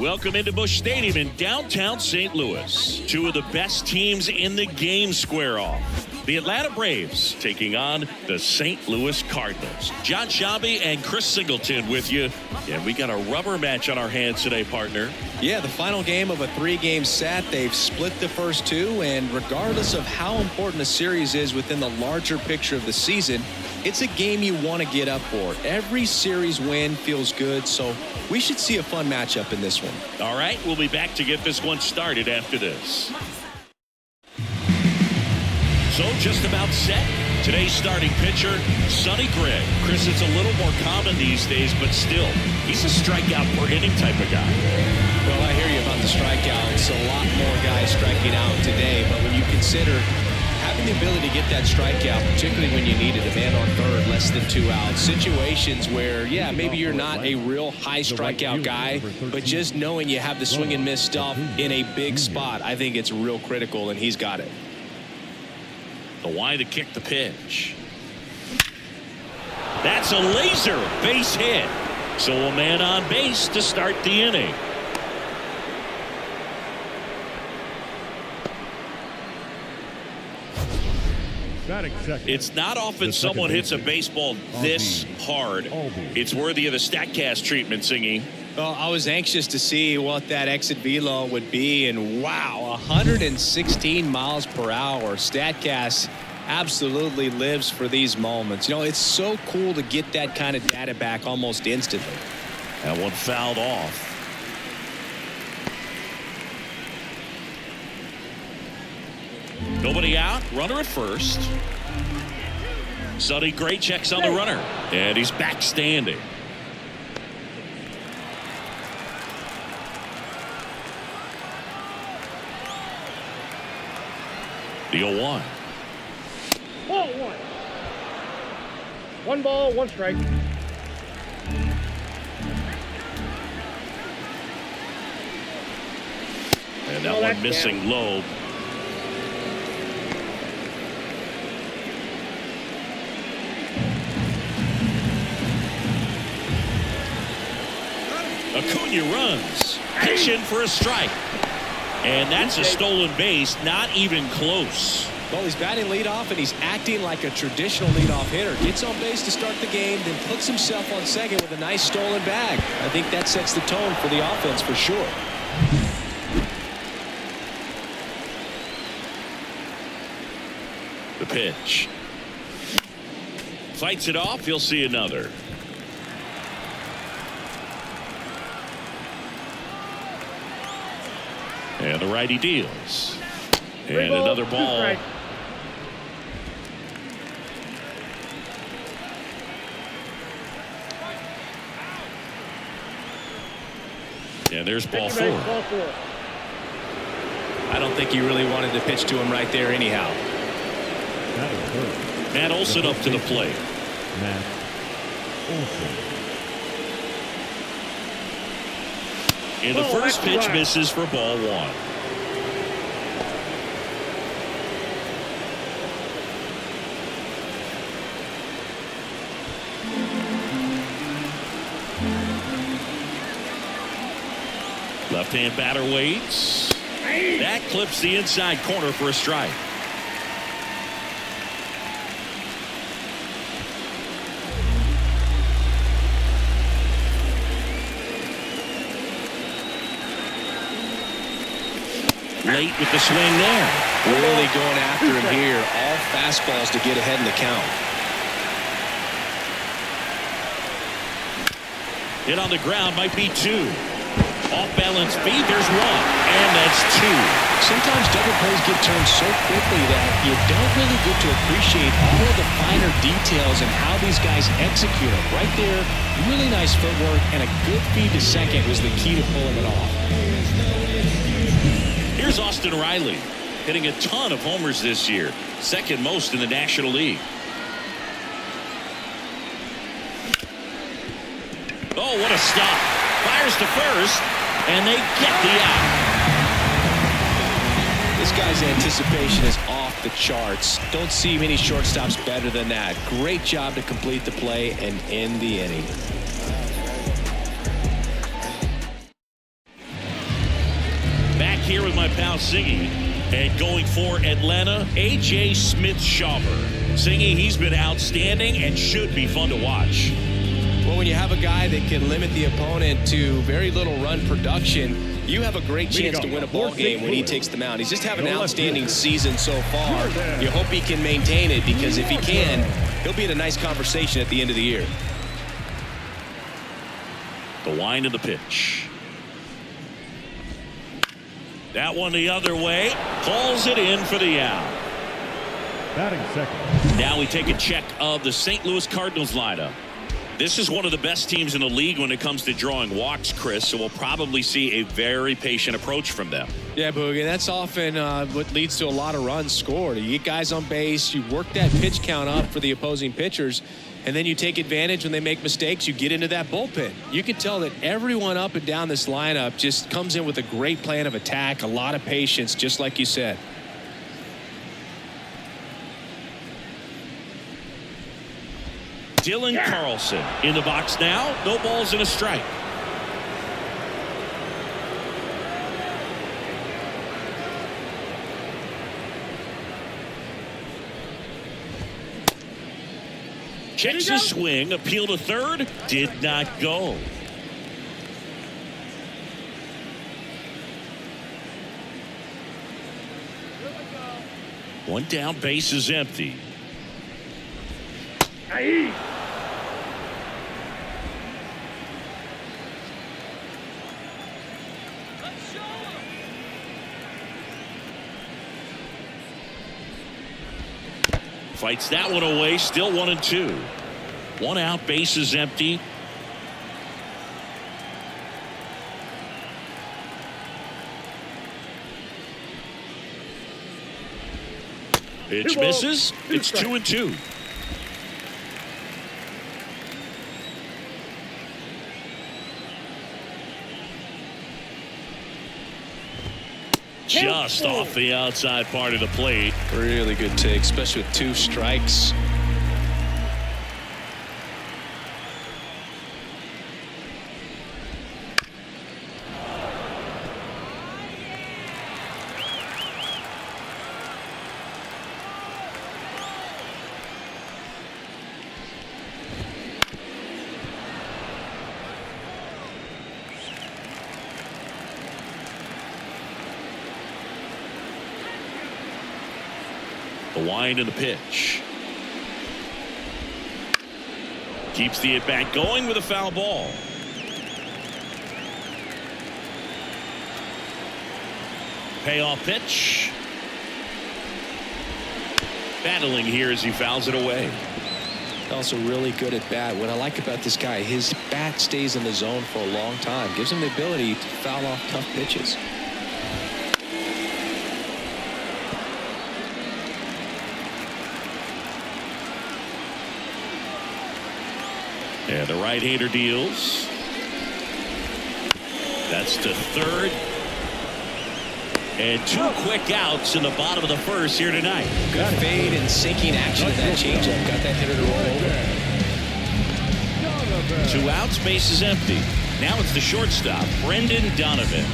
Welcome into Busch Stadium in downtown St. Louis. Two of the best teams in the game square off. The Atlanta Braves taking on the St. Louis Cardinals. John Shabby and Chris Singleton with you. And we got a rubber match on our hands today, partner. Yeah, the final game of a 3-game set. They've split the first two, and regardless of how important a series is within the larger picture of the season, it's a game you want to get up for. Every series win feels good, so we should see a fun matchup in this one. All right, we'll be back to get this one started after this. So just about set. Today's starting pitcher, Sonny Gray. Chris, it's a little more common these days, but still, he's a strikeout per inning type of guy. Well, I hear you about the strikeouts. A lot more guys striking out today, but when you consider having the ability to get that strikeout, particularly when you need it, a man on third, less than 2 outs, situations where, yeah, maybe you're not a real high strikeout guy, but just knowing you have the swing and miss stuff in a big spot, I think it's real critical, and he's got it. The wide to kick the pitch. That's a laser base hit. So a man on base to start the inning. It's not often someone hits a baseball this hard. It's worthy of the StatCast treatment, Singy. Well, I was anxious to see what that exit velo would be, and wow, 116 miles per hour. StatCast absolutely lives for these moments. You know, it's so cool to get that kind of data back almost instantly. That one fouled off. Nobody out, runner at first. Sonny Gray checks on the runner, and he's back standing. The 0-1. Ball 1. 1 ball, 1 strike. And that one missing low. Acuna runs, pitch in for a strike, and that's a stolen base. Not even close. Well, he's batting leadoff, and he's acting like a traditional leadoff hitter. Gets on base to start the game, then puts himself on second with a nice stolen bag. I think that sets the tone for the offense for sure. The pitch. Fights it off. He'll see another. And the righty deals. And another ball. And there's ball 4. I don't think he really wanted to pitch to him right there anyhow. Matt Olson up to the plate. Matt Olson. And the first pitch misses for ball 1. Left-hand batter waits. That clips the inside corner for a strike. Late with the swing there. Really going after him here. All fastballs to get ahead in the count. Hit on the ground, might be 2. Off balance feed, there's 1. And that's 2. Sometimes double plays get turned so quickly that you don't really get to appreciate all of the finer details and how these guys execute it. Right there, really nice footwork, and a good feed to second was the key to pulling it off. Here's Austin Riley, hitting a ton of homers this year, second most in the National League. Oh, what a stop. Fires to first, and they get the out. This guy's anticipation is off the charts. Don't see many shortstops better than that. Great job to complete the play and end the inning. here with my pal Siggy. And going for Atlanta, A.J. Smith-Shawver. Siggy, he's been outstanding and should be fun to watch. Well, when you have a guy that can limit the opponent to very little run production, you have a great chance to win a ball game when he takes the mound. He's just having an outstanding season so far. You hope he can maintain it, because if he can, he'll be in a nice conversation at the end of the year. The wind of the pitch. That one the other way. Calls it in for the out. Batting second. Now we take a check of the St. Louis Cardinals lineup. This is one of the best teams in the league when it comes to drawing walks, Chris, so we'll probably see a very patient approach from them. Yeah, Boogie, that's often what leads to a lot of runs scored. You get guys on base, you work that pitch count up for the opposing pitchers, and then you take advantage when they make mistakes. You get into that bullpen. You can tell that everyone up and down this lineup just comes in with a great plan of attack, a lot of patience, just like you said. Dylan Carlson in the box now. No balls and a strike. Checks the swing. Appeal to third. Did not go. One down. Base is empty. Aye. Fights that one away. Still 1-2. One out. Base is empty. Pitch misses. It's 2-2. Just off the outside part of the plate. Really good take, especially with 2 strikes. The wind of the pitch. Keeps the at-bat going with a foul ball. Payoff pitch. Battling here as he fouls it away. Also really good at bat. What I like about this guy, his bat stays in the zone for a long time. Gives him the ability to foul off tough pitches. And the right-hander deals. That's to third. And 2 quick outs in the bottom of the first here tonight. Good fade and sinking action of that changeup. Got that hitter to roll over. 2 outs, base is empty. Now it's the shortstop, Brendan Donovan.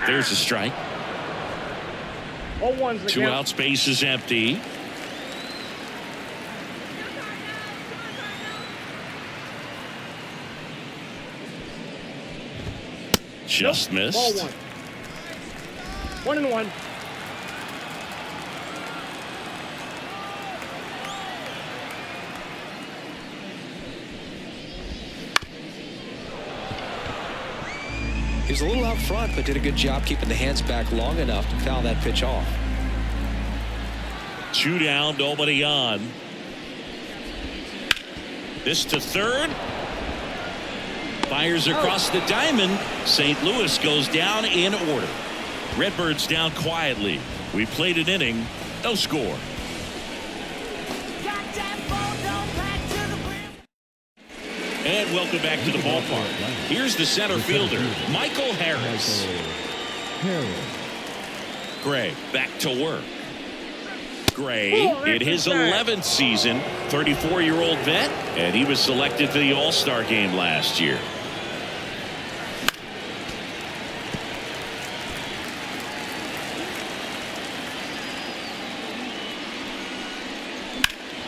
There's a strike. 2 outs, base is empty. Just missed. Ball 1. 1-1. He was a little out front, but did a good job keeping the hands back long enough to foul that pitch off. 2 down, nobody on. This to third. Fires across the diamond. St. Louis goes down in order. Redbirds down quietly. We played an inning. No score. And welcome back to the ballpark. Here's the center fielder, Michael Harris. Gray back to work. Gray in his 11th season, 34-year-old vet, and he was selected for the All-Star game last year.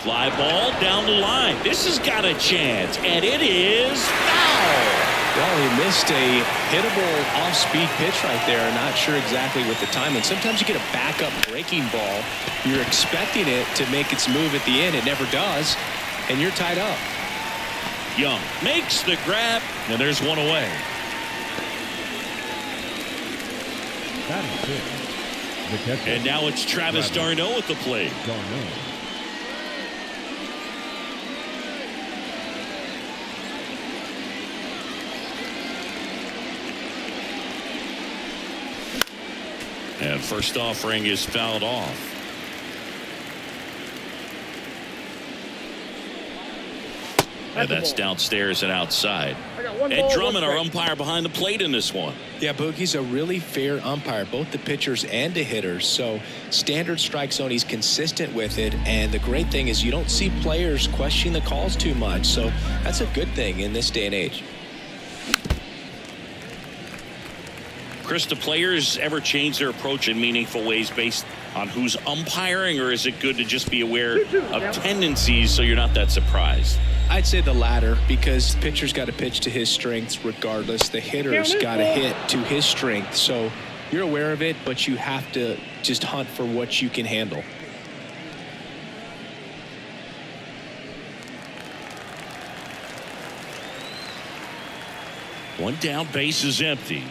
Fly ball down the line. This has got a chance, and it is foul. Well, he missed a hittable off-speed pitch right there. Not sure exactly what the timing. Sometimes you get a backup breaking ball. You're expecting it to make its move at the end. It never does, and you're tied up. Young makes the grab, and there's one away. And now it's Travis d'Arnaud at the plate. And first offering is fouled off. And that's downstairs and outside. Ed Drummond, our umpire behind the plate in this one. Yeah, Boogie's a really fair umpire, both the pitchers and the hitters. So standard strike zone, he's consistent with it. And the great thing is you don't see players questioning the calls too much. So that's a good thing in this day and age. Chris, do players ever change their approach in meaningful ways based on who's umpiring, or is it good to just be aware of tendencies so you're not that surprised? I'd say the latter, because the pitcher's got to pitch to his strengths regardless. The hitter's got to hit to his strength. So you're aware of it, but you have to just hunt for what you can handle. One down, base is empty.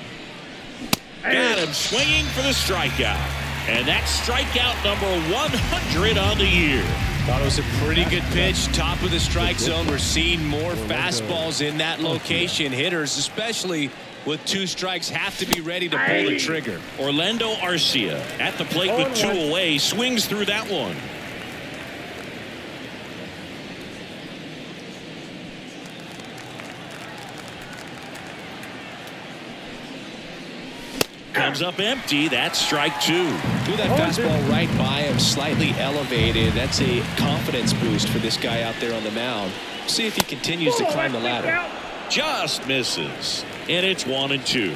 Got him swinging for the strikeout. And that's strikeout number 100 on the year. Thought it was a pretty good pitch. Top of the strike zone. We're seeing more fastballs in that location. Hitters, especially with 2 strikes, have to be ready to pull the trigger. Orlando Arcia at the plate with 2 away. Swings through that one. Comes up empty. That's strike 2. Threw that fastball right by him, slightly elevated. That's a confidence boost for this guy out there on the mound. See if he continues to climb the ladder. Just misses. And it's 1-2.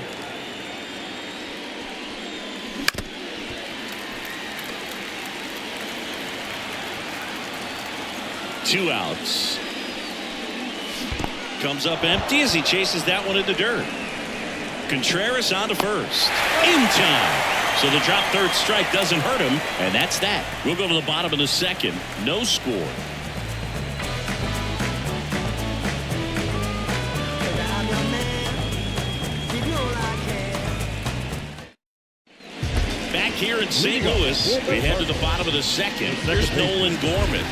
Two outs. Comes up empty as he chases that one in the dirt. Contreras on to first. In time. So the drop third strike doesn't hurt him, and that's that. We'll go to the bottom of the second. No score. Back here in St. Louis, we head to the bottom of the second. There's Nolan Gorman.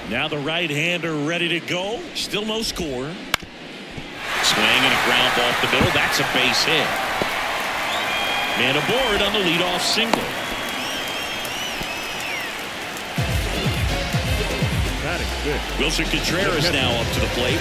Now the right-hander ready to go. Still no score. Swing and a ground ball off the middle. That's a base hit. Man aboard on the leadoff single. Wilson Contreras now up to the plate.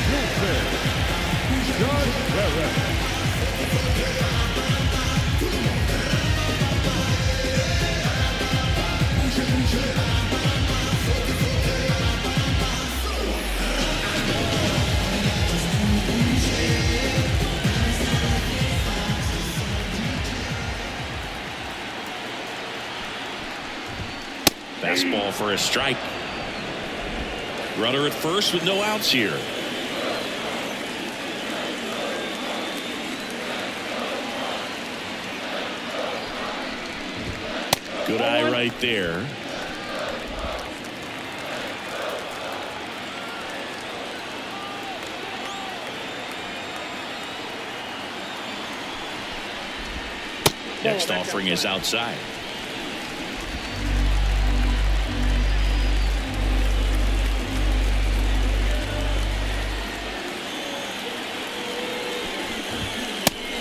Fastball for a strike. Runner at first with no outs here. Good eye right there. Next offering is outside.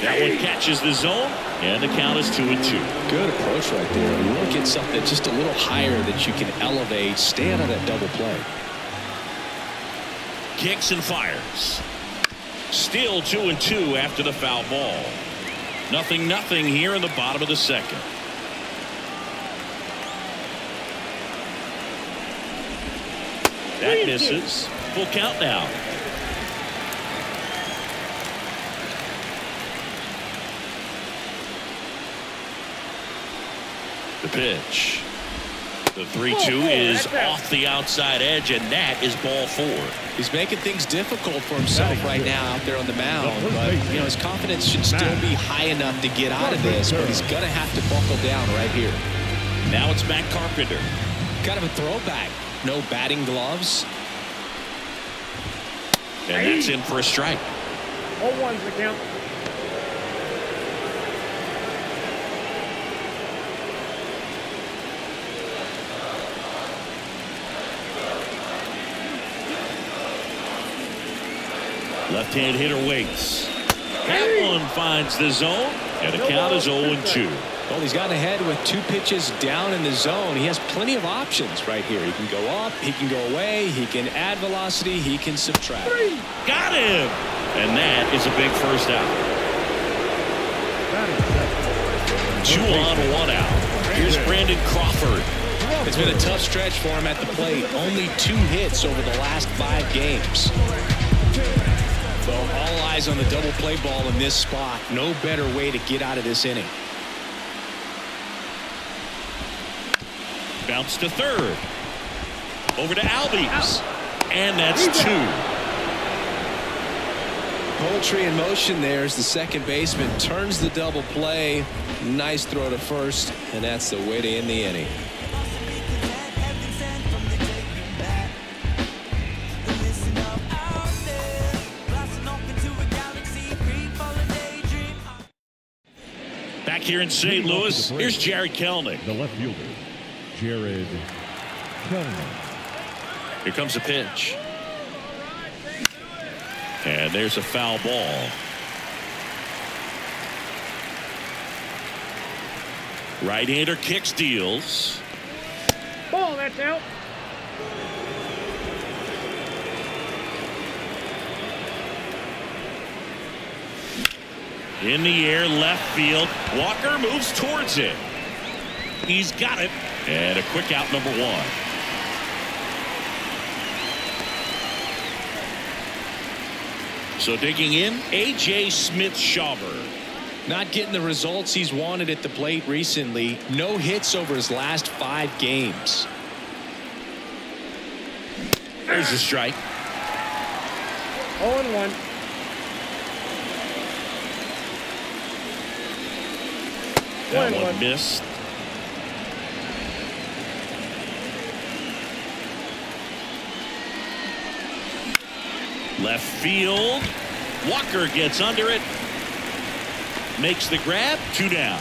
That one catches the zone, and the count is 2-2. Good approach right there. You want to get something just a little higher that you can elevate. Stay out of that double play. Kicks and fires. Still 2-2 after the foul ball. 0-0 here in the bottom of the second. That misses. Full count now. The pitch. The 3-2 is off the outside edge, and that is ball 4. He's making things difficult for himself right now out there on the mound, but you know his confidence should still be high enough to get out of this, but he's going to have to buckle down right here. Now it's Matt Carpenter. Kind of a throwback. No batting gloves. And that's in for a strike. 0-1's the count. Left-hand hitter waits. That one finds the zone, and the count is 0-2. Well, he's gotten ahead with 2 pitches down in the zone. He has plenty of options right here. He can go up, he can go away, he can add velocity, he can subtract. Got him! And that is a big first out. 2 on, 1 out. Here's Brandon Crawford. It's been a tough stretch for him at the plate. Only 2 hits over the last 5 games. So all eyes on the double play ball in this spot. No better way to get out of this inning. Bounce to third. Over to Albies. And that's 2. Poetry in motion there as the second baseman turns the double play. Nice throw to first, and that's the way to end the inning. Back here in St. Louis, here's Jared Kelenic. The left fielder, Jared Kelenic. Here comes the pitch. And there's a foul ball. Right-hander kicks, deals. Ball, that's out. In the air, left field. Walker moves towards it. He's got it. And a quick out, number 1. So digging in, A.J. Smith-Shawver. Not getting the results he's wanted at the plate recently. No hits over his last 5 games. There's a strike. 0-1. That one missed. Left field. Walker gets under it. Makes the grab. 2 down.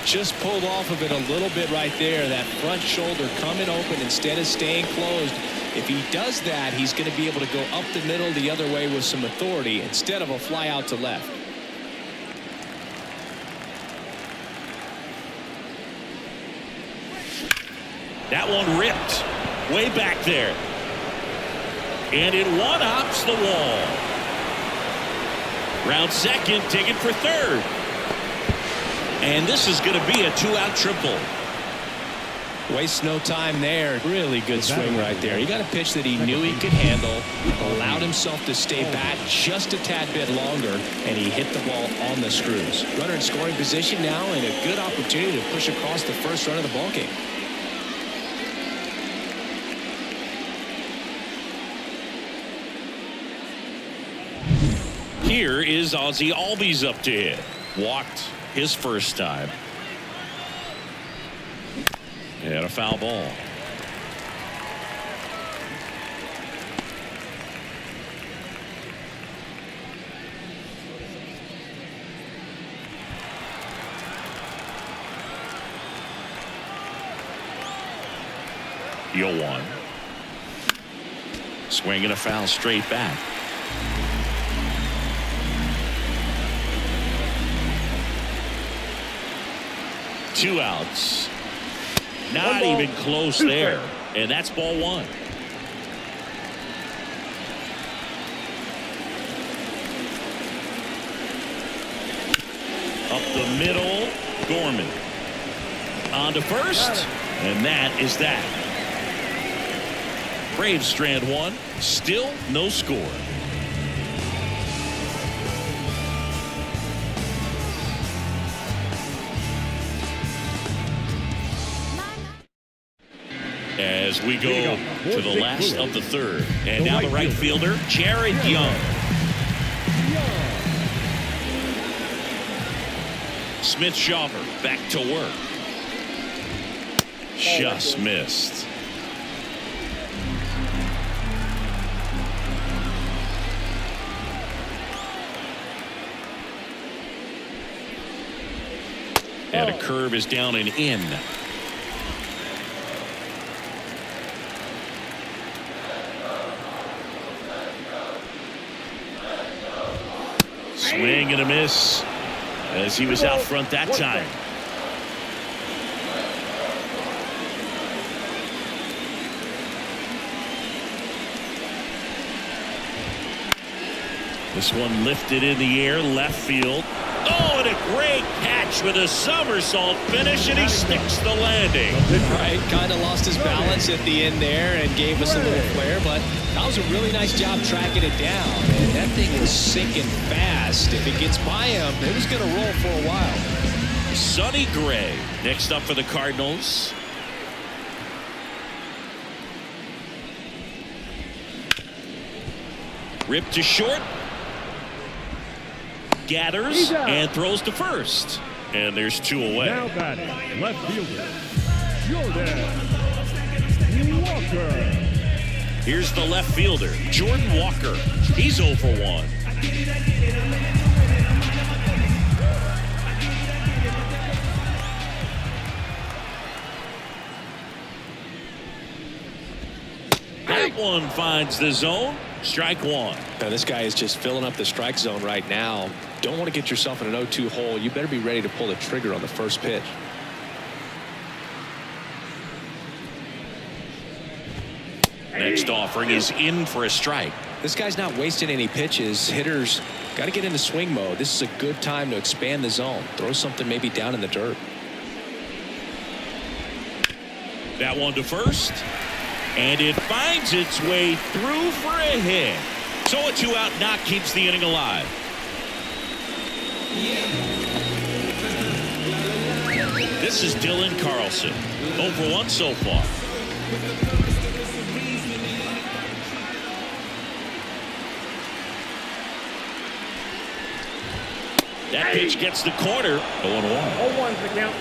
Just pulled off of it a little bit right there. That front shoulder coming open instead of staying closed. If he does that, he's going to be able to go up the middle the other way with some authority instead of a fly out to left. That one ripped way back there. And it one-hops the wall. Round second, taken for third. And this is going to be a 2-out triple. Wastes no time there. Really good swing right there. He got a pitch that he knew he could handle, allowed himself to stay back just a tad bit longer, and he hit the ball on the screws. Runner in scoring position now, and a good opportunity to push across the first run of the ballgame. Here is Ozzie Albies up to hit. Walked his first time. And a foul ball. Yo one. Swing and a foul straight back. 2 outs. Not even close there. And that's ball 1. Up the middle, Gorman. On to first, and that is that. Braves strand 1, still no score. As we go to the last of the 3rd, and now the right fielder, Jared Young. Smith-Shawver back to work. Just missed. And a curve is down and in. Swing and a miss as he was out front that time. This one lifted in the air, left field. Oh, and a great catch with a somersault finish, and he sticks the landing. Right, kind of lost his balance at the end there and gave us a little flare, but that was a really nice job tracking it down. And that thing is sinking fast. If it gets by him, it was going to roll for a while. Sonny Gray next up for the Cardinals. Ripped to short. Gathers and throws to first. And there's 2 away. Now batting, left fielder, Jordan Walker. Here's the left fielder, Jordan Walker. He's 0 for 1. That one finds the zone. Strike 1. Now this guy is just filling up the strike zone right now. Don't want to get yourself in an 0-2 hole. You better be ready to pull the trigger on the first pitch. Next offering is in for a strike. This guy's not wasting any pitches. Hitters got to get into swing mode. This is a good time to expand the zone. Throw something maybe down in the dirt. That one to first. And it finds its way through for a hit. So a 2-out knock keeps the inning alive. This is Dylan Carlson. 0 for 1 so far. That pitch gets the corner. 0-1. 0-1's the count.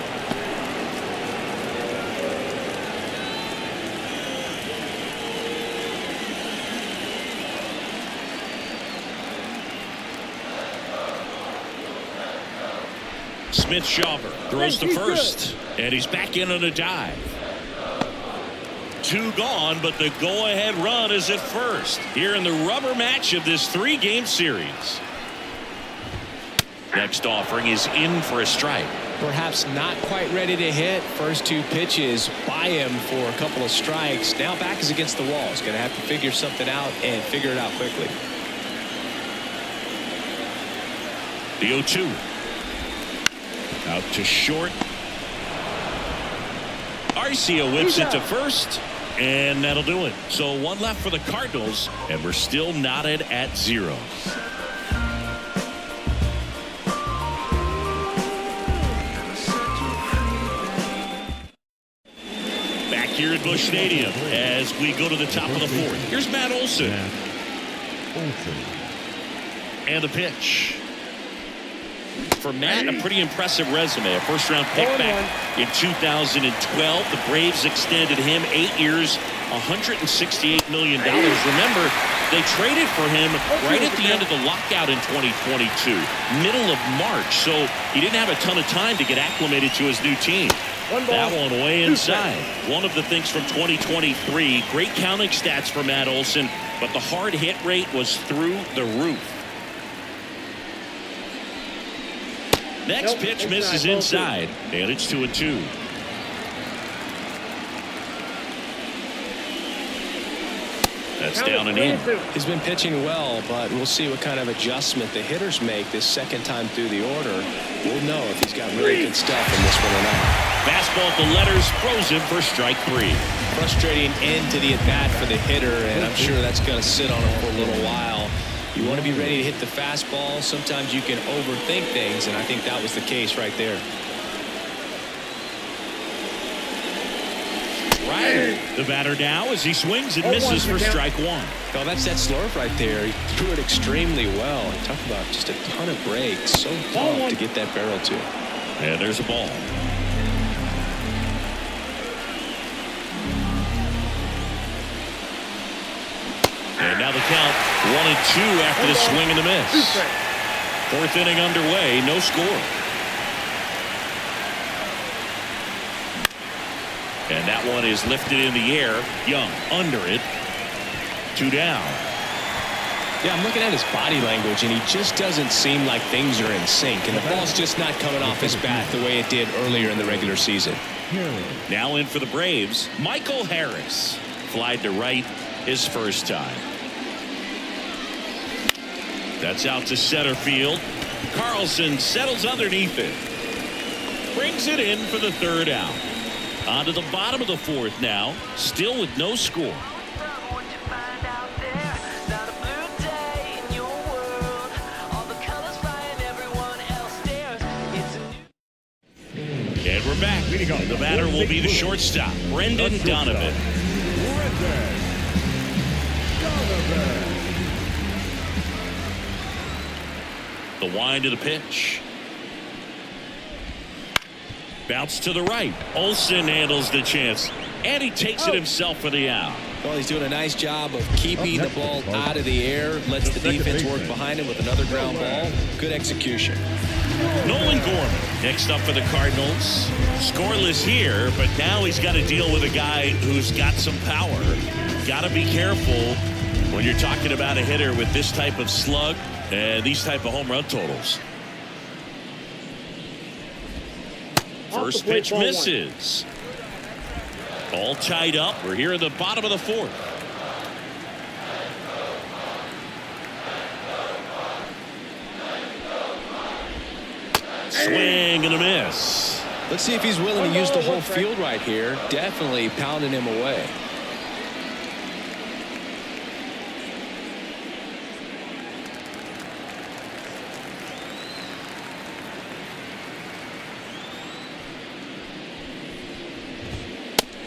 Smith-Shawver throws to first, and he's back in on a dive. 2 gone, but the go-ahead run is at first here in the rubber match of this 3-game series. Next offering is in for a strike. Perhaps not quite ready to hit. First 2 pitches by him for a couple of strikes. Now back is against the wall. He's going to have to figure something out and figure it out quickly. The 0-2. Out to short. Arcia whips it to first, and that'll do it. So 1 left for the Cardinals, and we're still knotted at 0. Back here at Busch Stadium as we go to the top of the 4th. Here's Matt Olson. And the pitch. For Matt, a pretty impressive resume. A first-round pick back in 2012. The Braves extended him 8 years, $168 million. Remember, they traded for him right at the end of the lockout in 2022, middle of March. So he didn't have a ton of time to get acclimated to his new team. That one way inside. One of the things from 2023, great counting stats for Matt Olson, but the hard hit rate was through the roof. Next pitch misses inside, and it's 2-2. That's down and in. He's been pitching well, but we'll see what kind of adjustment the hitters make this second time through the order. We'll know if he's got really good stuff in this one or not. Fastball at the letters, throws him for strike 3. Frustrating end to the at-bat for the hitter, and I'm sure that's going to sit on him for a little while. You want to be ready to hit the fastball. Sometimes you can overthink things, and I think that was the case right there. Right. The batter now as he swings and misses for strike 1. Oh, that's that slurve right there. He threw it extremely well. Talk about just a ton of breaks. So tough to get that barrel to. And there's a ball. And now the count 1-2 after the swing and the miss. 4th inning underway, no score. And that one is lifted in the air. Young under it. 2 down. Yeah, I'm looking at his body language, and he just doesn't seem like things are in sync. And the ball's just not coming off his bat the way it did earlier in the regular season. Now in for the Braves, Michael Harris. Flied to right his first time. That's out to center field. Carlson settles underneath it. Brings it in for the 3rd out. On to the bottom of the 4th now, still with no score. And we're back. The batter will be the shortstop, Brendan Donovan. The wind of the pitch. Bounce to the right. Olsen handles the chance, and he takes it himself for the out. Well, he's doing a nice job of keeping the ball out of the air. Lets the defense work behind him with another ground ball. Good execution. Nolan Gorman next up for the Cardinals. Scoreless here, but now he's got to deal with a guy who's got some power. Got to be careful when you're talking about a hitter with this type of slug and these type of home run totals. First pitch misses. All tied up. We're here at the bottom of the 4th. Swing and a miss. Let's see if he's willing to use the whole field right here. Definitely pounding him away.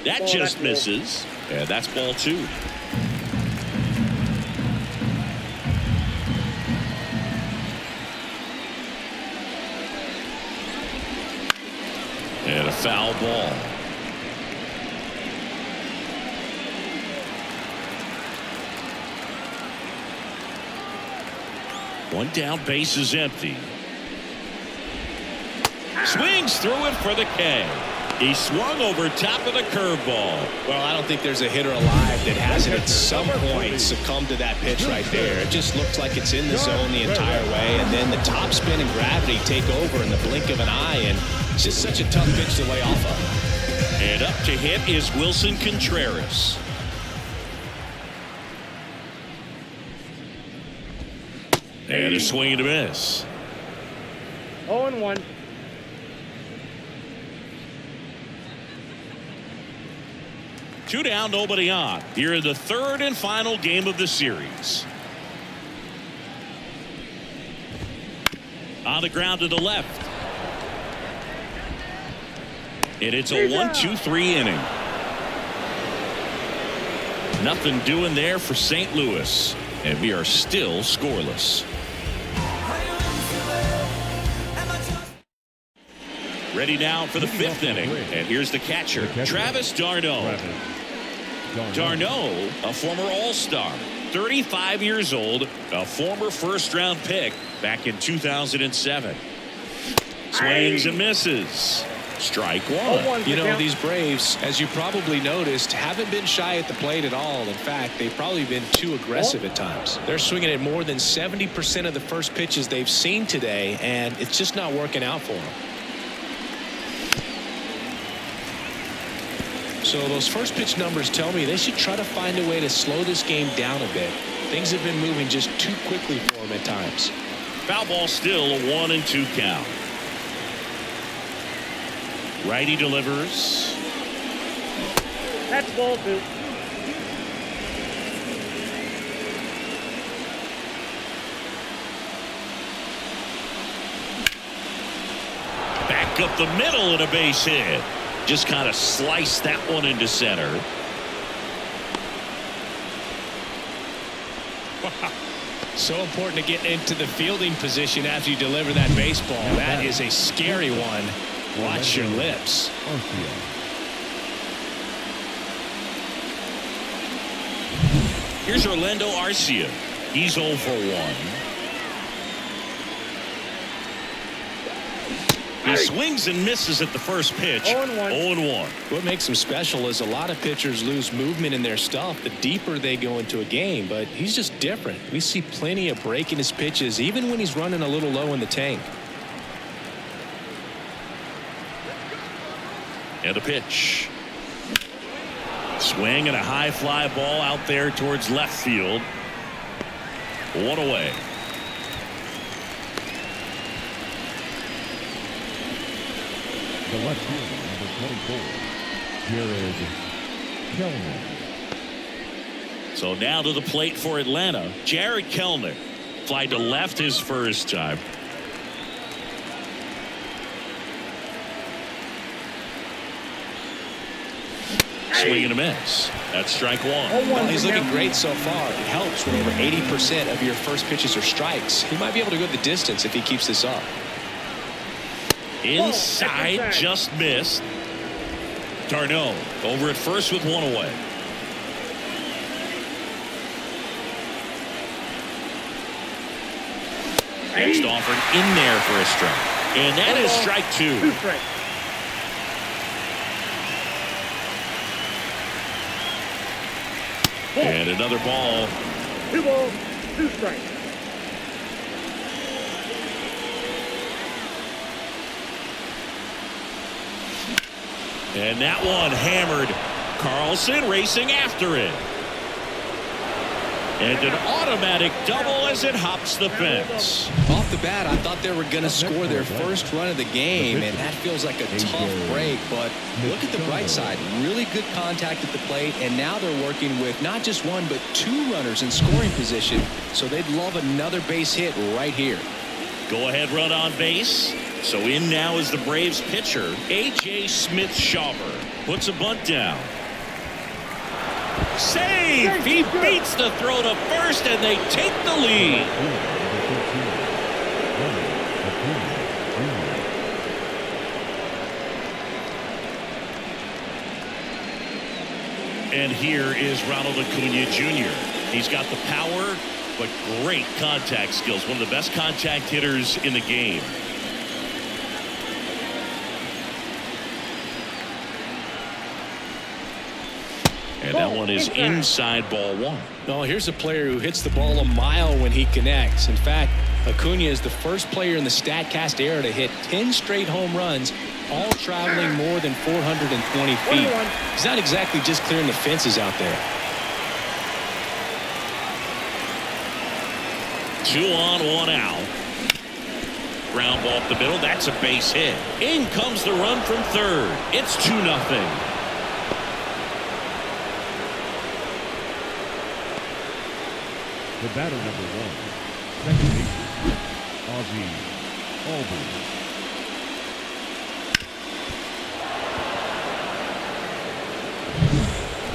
That just misses, and that's ball 2. And a foul ball. One down, base is empty. Swings through it for the K. He swung over top of the curveball. Well, I don't think there's a hitter alive that hasn't at some point succumbed to that pitch right there. It just looks like it's in the zone the entire way, and then the top spin and gravity take over in the blink of an eye, and it's just such a tough pitch to lay off of. And up to hit is Wilson Contreras. And a swing and a miss. 0-1. Two down, nobody on. Here in the 3rd and final game of the series. On the ground to the left. And it's a 1-2-3 inning. Nothing doing there for St. Louis. And we are still scoreless. Ready now for the 5th inning. And here's the catcher, Travis d'Arnaud. d'Arnaud, a former All-Star, 35 years old, a former first-round pick back in 2007. Swings and misses. Strike Oh, one. one's You the know, count. these Braves, as you probably noticed, haven't been shy at the plate at all. In fact, they've probably been too aggressive at times. They're swinging at more than 70% of the first pitches they've seen today, and it's just not working out for them. So those first pitch numbers tell me they should try to find a way to slow this game down a bit. Things have been moving just too quickly for them at times. Foul ball, still a 1-2 count. Righty delivers. That's ball 2. Back up the middle and a base hit. Just kind of sliced that one into center. So important to get into the fielding position after you deliver that baseball. That is a scary one. Watch your lips. Here's Orlando Arcia. He's 0 for 1. He swings and misses at the first pitch. 0-1. 0-1. What makes him special is a lot of pitchers lose movement in their stuff the deeper they go into a game, but he's just different. We see plenty of break in his pitches even when he's running a little low in the tank. And a pitch. Swing and a high fly ball out there towards left field. 1 away. The left fielder, number 24, Jared Kellner. So now to the plate for Atlanta, Jared Kellner. Fly to left his first time. Swing and a miss. That's strike one. Well, he's looking great so far. It helps when over 80% of your first pitches are strikes. He might be able to go the distance if he keeps this up. Inside, just missed. Tarnot over at first with 1 away. Next offered in there for a strike. And that is strike 2. 2 strikes. And another ball. 2 balls, 2 strikes. And that one hammered. Carlson racing after it. And an automatic double as it hops the fence. Off the bat, I thought they were going to score their first run of the game, and that feels like a tough break. But look at the bright side. Really good contact at the plate, and now they're working with not just 1 but 2 runners in scoring position. So they'd love another base hit right here. Go ahead run on base. So in now is the Braves pitcher, A.J. Smith-Shawver. Puts a bunt down. Save! He beats the throw to first, and they take the lead. And here is Ronald Acuna Jr. He's got the power, but great contact skills. One of the best contact hitters in the game. And that one is inside ball 1. Well, here's a player who hits the ball a mile when he connects. In fact, Acuna is the first player in the StatCast era to hit 10 straight home runs, all traveling more than 420 feet. He's not exactly just clearing the fences out there. 2 on, 1 out. Ground ball up the middle. That's a base hit. In comes the run from third. It's 2-0. The batter, number 1, second baseman, Ozzie Albies.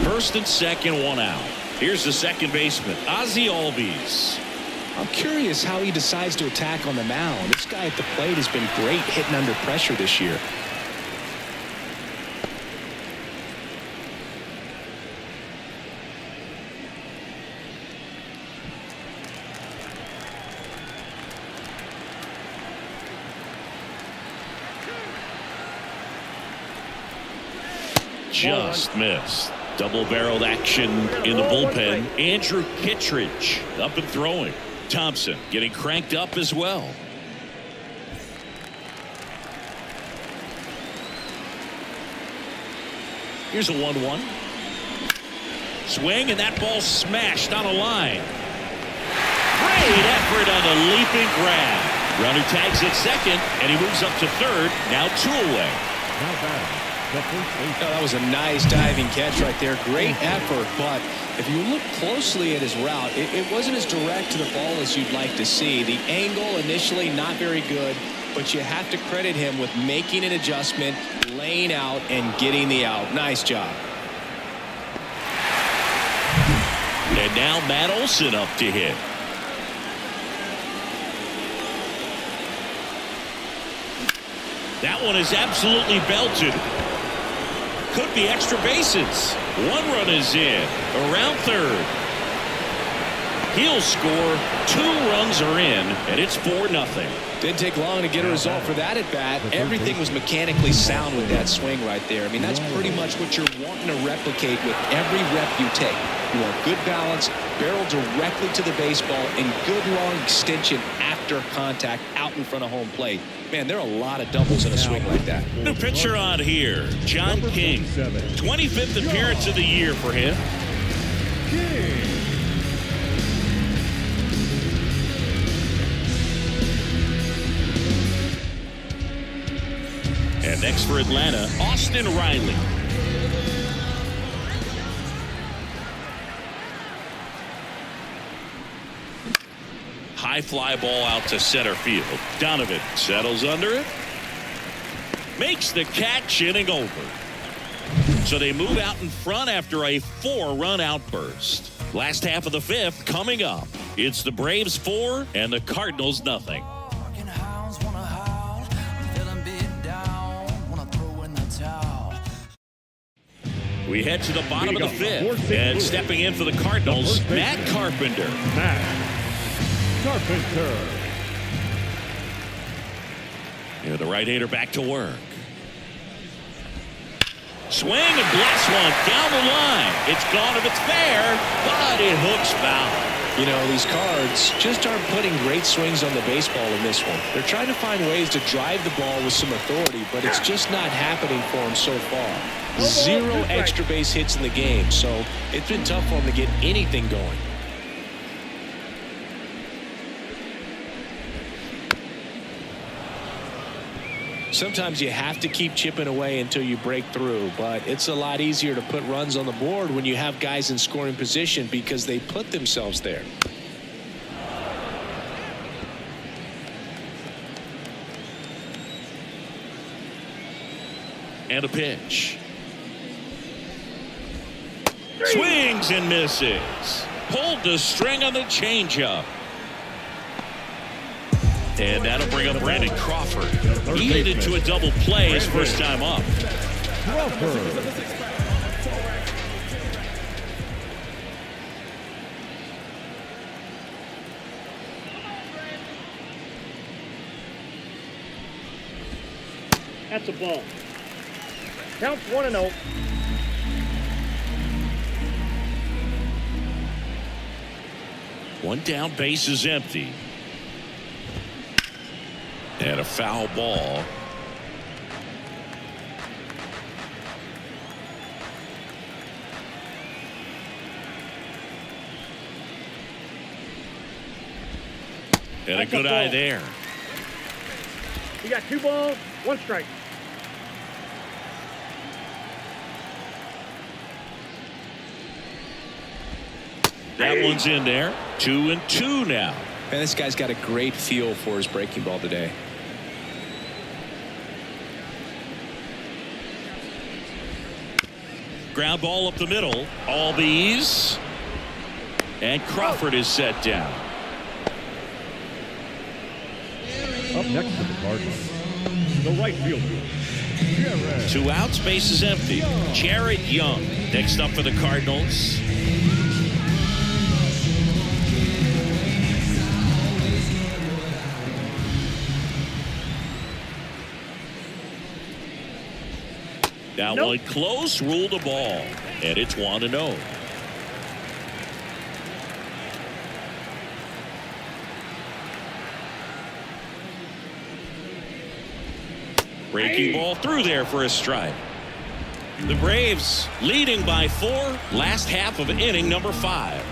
First and second, 1 out. Here's the second baseman, Ozzie Albies. I'm curious how he decides to attack on the mound. This guy at the plate has been great hitting under pressure this year. just missed. Double-barreled action in the bullpen. Andrew Kittredge up and throwing. Thompson getting cranked up as well. Here's a 1-1. Swing, and that ball smashed on a line. Great effort on the leaping grab. Runner tags at second, and he moves up to third. Now 2 away. Now batting, the first baseman. That was a nice diving catch right there. Great effort, but if you look closely at his route, it wasn't as direct to the ball as you'd like to see. The angle initially not very good, but you have to credit him with making an adjustment, laying out, and getting the out. Nice job. And now Matt Olson up to hit. That one is absolutely belted. Could be extra bases. 1 run is in. Around third. He'll score. 2 runs are in, and it's 4-0. Didn't take long to get a result for that at bat. Everything was mechanically sound with that swing right there. I mean, that's pretty much what you're wanting to replicate with every rep you take. You want good balance, barrel directly to the baseball, and good long extension after contact out in front of home plate. Man, there are a lot of doubles in a swing like that. New pitcher on here, John King. 25th appearance of the year for him. And next for Atlanta, Austin Riley. High fly ball out to center field. Donovan settles under it. Makes the catch, inning over. So they move out in front after a 4-run outburst. Last half of the 5th coming up. It's the Braves 4 and the Cardinals nothing. We head to the bottom of the 5th, and stepping in for the Cardinals, Matt Carpenter. Matt Carpenter. Yeah, the right-hander back to work. Swing and blast one down the line. It's gone if it's fair, but it hooks foul. You know, these Cards just aren't putting great swings on the baseball in this one. They're trying to find ways to drive the ball with some authority, but it's just not happening for them so far. 0 extra base hits in the game, so it's been tough for them to get anything going. Sometimes you have to keep chipping away until you break through, but it's a lot easier to put runs on the board when you have guys in scoring position because they put themselves there. And a pitch. Swings and misses. Pulled the string on the changeup. And that'll bring up Brandon Crawford. He hit into a double play his first time up. Crawford. That's a ball. Counts 1-0. One down, base is empty. And a foul ball. And a good eye there. You got 2 balls, 1 strike. That one's in there. 2-2 now. Man, this guy's got a great feel for his breaking ball today. Ground ball up the middle. All these. And Crawford is set down. Up next for the Cardinals, the right fielder, Jared. 2 outs, base is empty. Jared Young next up for the Cardinals. That one close, ruled the ball, and it's 1-0. Breaking ball through there for a strike. The Braves leading by 4, last half of inning number 5.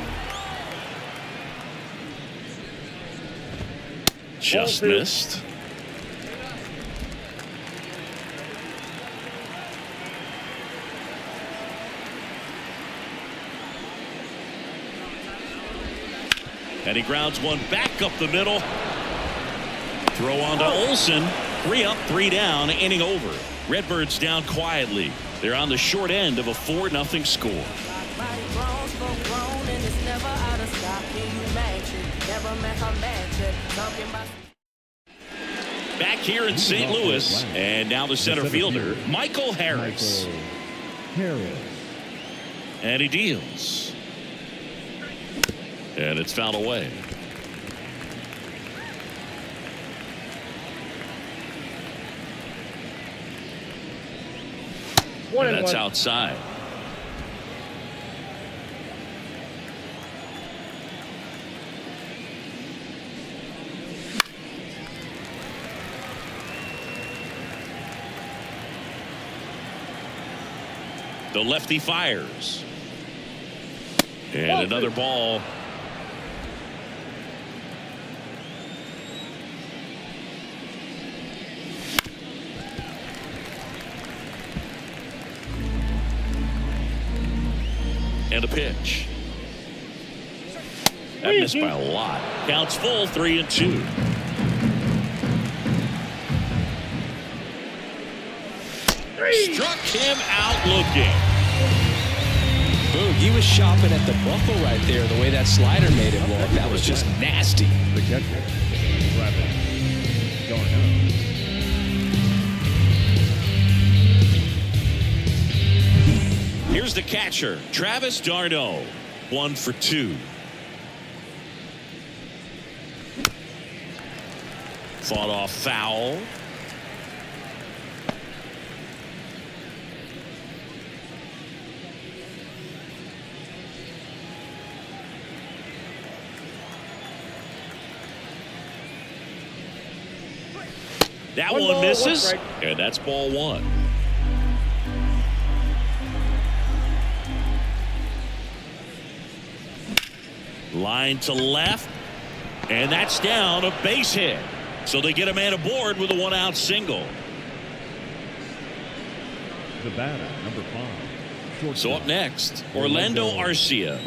Just missed. And he grounds one back up the middle. Throw on to Olsen. 3 up, 3 down, inning over. Redbirds down quietly. They're on the short end of a 4-0 score. Back here in St. Louis, and now the center fielder, Michael Harris. And he deals. And it's fouled away. And that's outside. The lefty fires. And another ball. And a pitch. That missed by a lot. Counts full, 3-2. Struck him out looking. Boog, he was shopping at the buckle right there, the way that slider made him look. That was just nasty. The catcher, Travis d'Arnaud. Here's the catcher, Travis d'Arnaud. 1 for 2. Fought off foul. That one misses, and that's ball 1. Line to left, and that's down, a base hit. So they get a man aboard with a 1-out single. The batter, number 5. So up next, Orlando Arcia.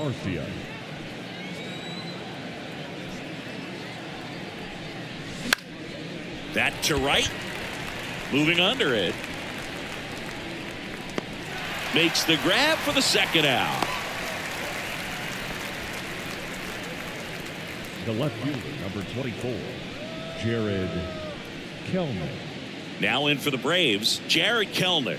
That to right, moving under it. Makes the grab for the 2nd out. The left fielder, number 24, Jared Kellner. Now in for the Braves, Jared Kellner.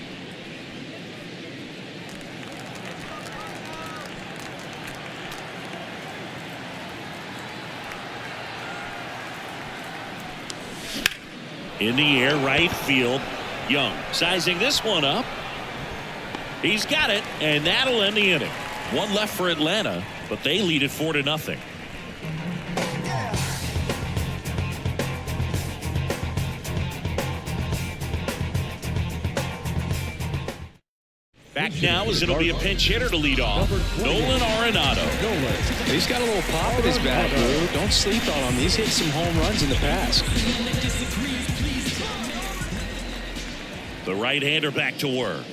In the air, right field. Young sizing this one up. He's got it, and that'll end the inning. 1 left for Atlanta, but they lead it 4-0. Back now as it'll be a pinch hitter to lead off. Nolan Arenado. He's got a little pop in his bat, Drew. Don't sleep on him. He's hit some home runs in the past. The right-hander back to work.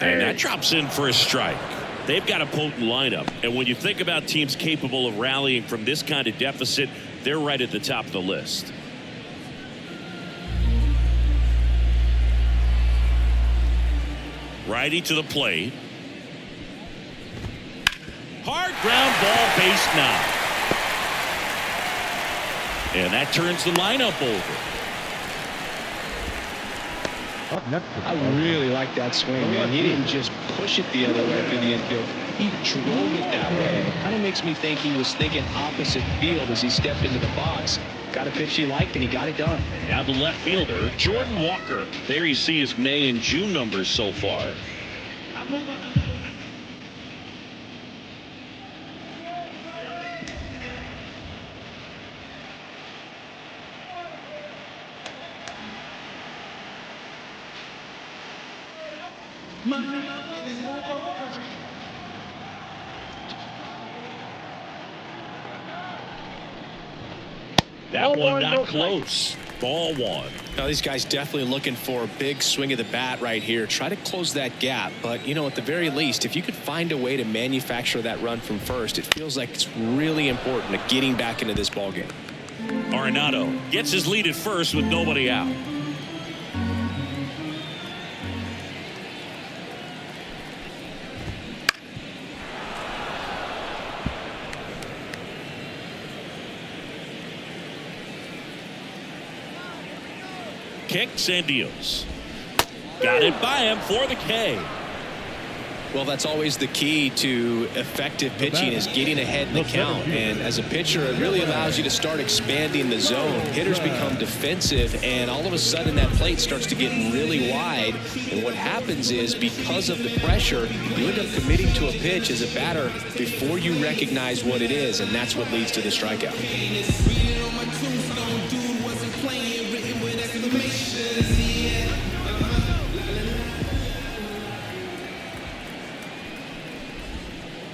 And that drops in for a strike. They've got a potent lineup. And when you think about teams capable of rallying from this kind of deficit, they're right at the top of the list. Righty to the plate. Hard ground ball, base knock. And that turns the lineup over. I really like that swing, man. He didn't just push it the other way through the infield. He drove it that way. It kind of makes me think he was thinking opposite field as he stepped into the box. Got a pitch he liked, and he got it done. Now the left fielder, Jordan Walker. There you see his May and June numbers so far. That one not close. Ball one. Now these guys definitely looking for a big swing of the bat right here. Try to close that gap. But, you know, at the very least, if you could find a way to manufacture that run from first, it feels like it's really important to getting back into this ballgame. Arenado gets his lead at first with nobody out. Kicks and deals. Got it by him for the K. Well, that's always the key to effective pitching, is getting ahead in the count. And as a pitcher, it really allows you to start expanding the zone. Hitters become defensive, and all of a sudden that plate starts to get really wide. And what happens is, because of the pressure, you end up committing to a pitch as a batter before you recognize what it is, and that's what leads to the strikeout.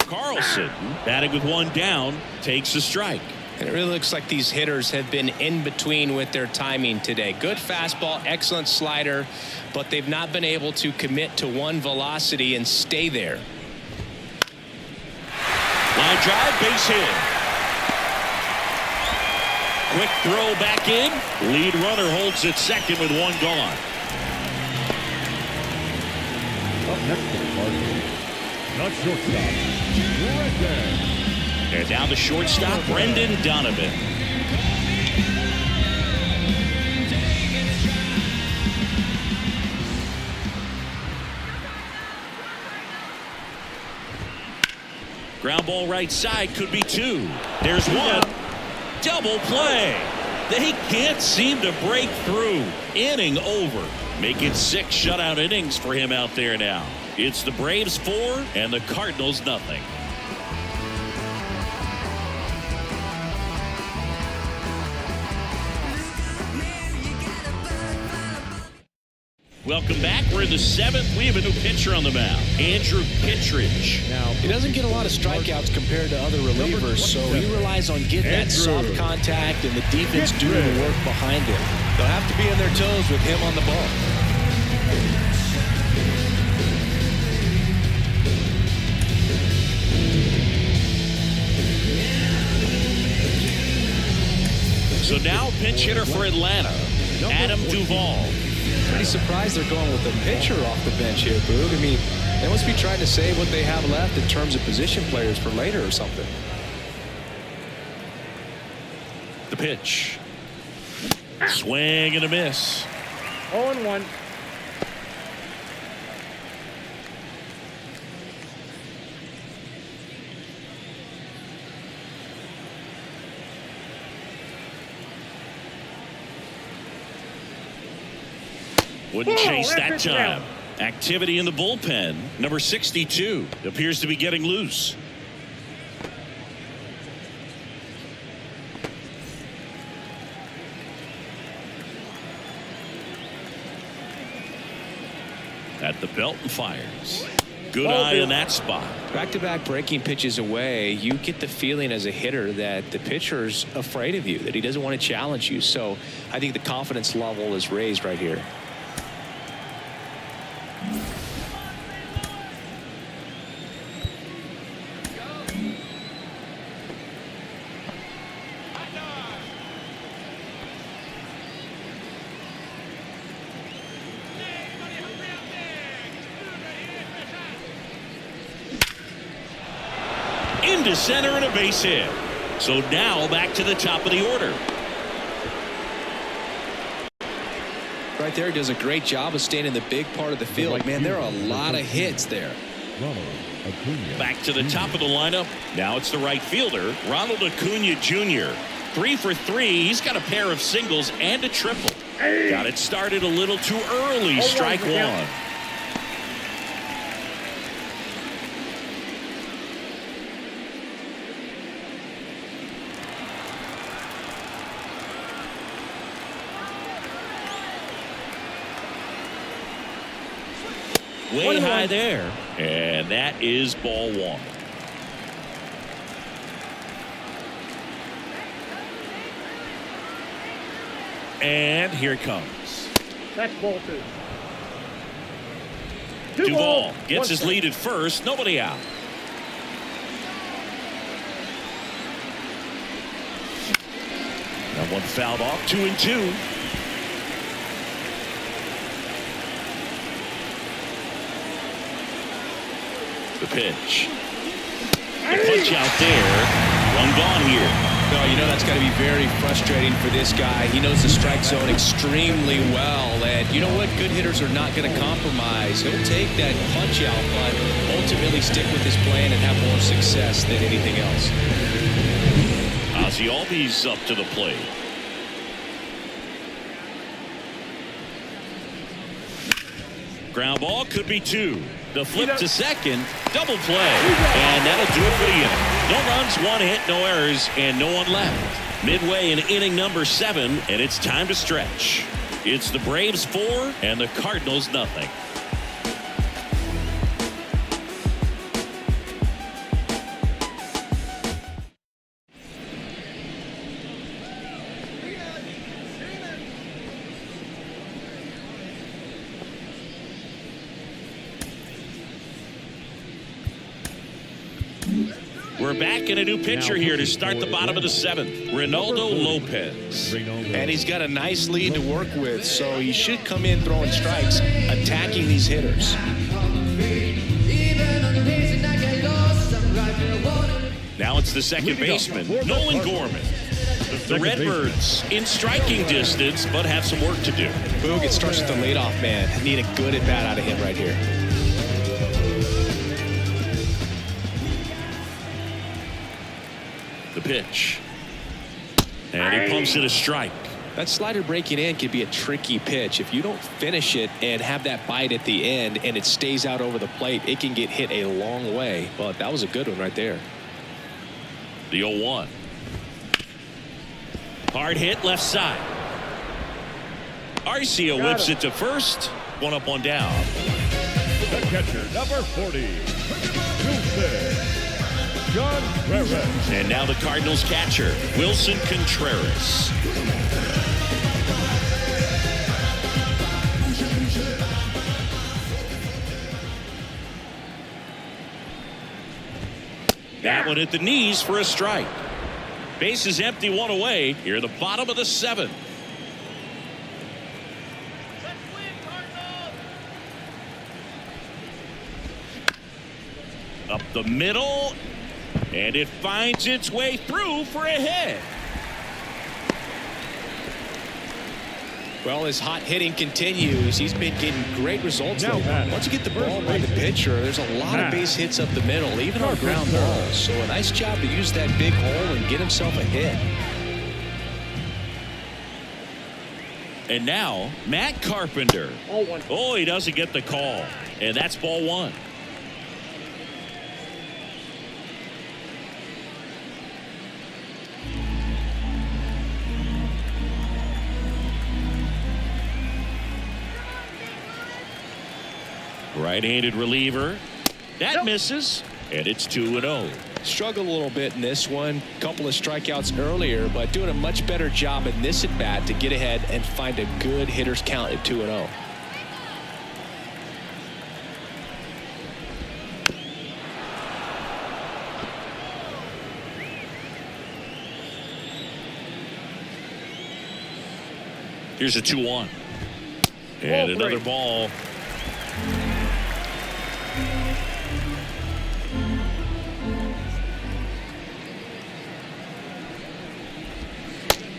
Carlson, batting with one down, takes a strike. And it really looks like these hitters have been in between with their timing today. Good fastball, excellent slider, but they've not been able to commit to one velocity and stay there. Line drive, base hit. Quick throw back in. Lead runner holds at second with one gone. Up next to the Cardinals, not shortstop, Brendan. And now the shortstop, Brendan Donovan. Ground ball right side, could be two. There's one. Double play. They can't seem to break through. Inning over. Make it 6 shutout innings for him out there now. It's the Braves 4 and the Cardinals nothing. Welcome back. We're in the 7th. We have a new pitcher on the mound, Andrew Kittredge. Now, he doesn't get a lot of strikeouts compared to other relievers, so he relies on getting that soft contact and the defense doing the work behind him. They'll have to be on their toes with him on the ball. So now pinch hitter for Atlanta, Adam Duvall. Pretty surprised they're going with a pitcher off the bench here, Boog. I mean, they must be trying to save what they have left in terms of position players for later or something. The pitch. Swing and a miss. 0-1. Wouldn't chase that time. Activity in the bullpen. Number 62 appears to be getting loose. At the belt and fires. Good eye in that spot. Back-to-back breaking pitches away, you get the feeling as a hitter that the pitcher's afraid of you, that he doesn't want to challenge you. So I think the confidence level is raised right here. Into center and a base hit. So now back to the top of the order. Right there, he does a great job of staying in the big part of the field. Man, there are a lot of hits there. Back to the top of the lineup. Now it's the right fielder, Ronald Acuna Jr. 3 for 3. He's got a pair of singles and a triple. Got it started a little too early. Strike one. Way high there. And that is ball one. And here it comes. That's ball two. Duvall gets his lead at first. Nobody out. That one fouled off. 2-2. The pitch. The punch out there. One gone here. No, you know that's got to be very frustrating for this guy. He knows the strike zone extremely well. And you know what? Good hitters are not going to compromise. He'll take that punch out, but ultimately stick with his plan and have more success than anything else. Ozzie Albies up to the plate. Ground ball could be two. The flip to second. Double play. And that'll do it for the inning. No runs, 1 hit, no errors, and no one left. Midway in inning number 7, and it's time to stretch. It's the Braves 4 and the Cardinals nothing. We're back in a new pitcher here to start the bottom of the 7th. Ronaldo Lopez. And he's got a nice lead to work with, so he should come in throwing strikes, attacking these hitters. Now it's the second baseman, Nolan Gorman. The Redbirds in striking distance, but have some work to do. Boog, it starts with the leadoff man. Need a good at bat out of him right here. The pitch. And he pumps it a strike. That slider breaking in can be a tricky pitch. If you don't finish it and have that bite at the end and it stays out over the plate, it can get hit a long way. But that was a good one right there. The 0-1. Hard hit left side. Arcia whips it to first. One up, one down. The catcher, number 40. And now the Cardinals catcher, Wilson Contreras. That one at the knees for a strike. Base is empty, one away. Here at the bottom of the 7th. Up the middle. And it finds its way through for a hit. Well, his hot hitting continues. He's been getting great results. Once you get the ball by the pitcher, there's a lot of base hits up the middle, even on ground balls. So a nice job to use that big hole and get himself a hit. And now, Matt Carpenter. Oh, he doesn't get the call. And that's ball one. Right-handed reliever. That misses. And it's 2-0. Struggled a little bit in this one. Couple of strikeouts earlier, but doing a much better job in this at-bat to get ahead and find a good hitter's count at 2-0. Here's a 2-1. And another ball.